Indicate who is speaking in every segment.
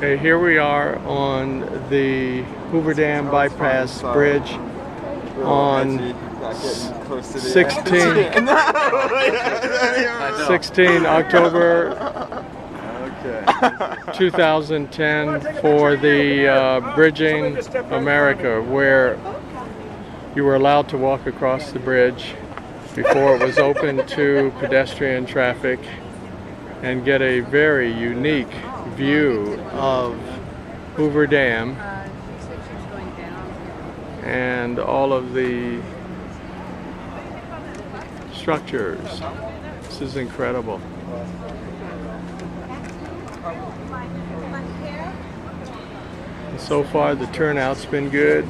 Speaker 1: Okay, here we are on the Hoover Dam bypass bridge on 16 October 2010 for the Bridging America, where you were allowed to walk across the bridge before it was open to pedestrian traffic and get a very unique view of Hoover Dam and all of the structures. This is incredible. And so far the turnout's been good.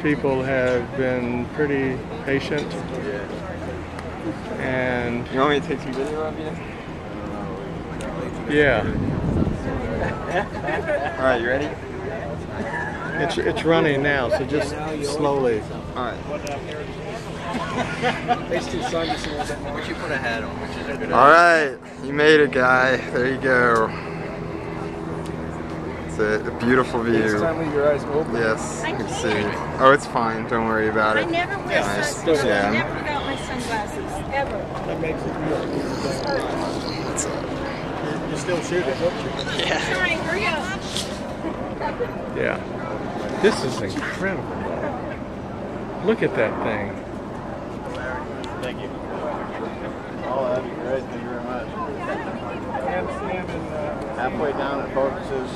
Speaker 1: People have been pretty patient. And
Speaker 2: you want me to take some video of you?
Speaker 1: Yeah.
Speaker 2: Alright, you ready?
Speaker 1: It's running now, so just slowly.
Speaker 2: Alright.
Speaker 3: Would you put a hat on? Which is a good idea.
Speaker 2: Alright, you made it, guy. There you go. It's a beautiful view.
Speaker 4: Next time leave your eyes open.
Speaker 2: Yes, you can see. Oh, it's fine. Don't worry about it.
Speaker 5: I never wear sunglasses.
Speaker 2: Yeah.
Speaker 5: I never forgot my sunglasses, ever.
Speaker 4: That makes it real.
Speaker 2: What's up?
Speaker 4: You're still shooting, don't you?
Speaker 5: All right, hurry up.
Speaker 1: Yeah. This is incredible. Look at that thing.
Speaker 4: Thank you. Oh, that'd be great. Thank you very much. Halfway down, it focuses.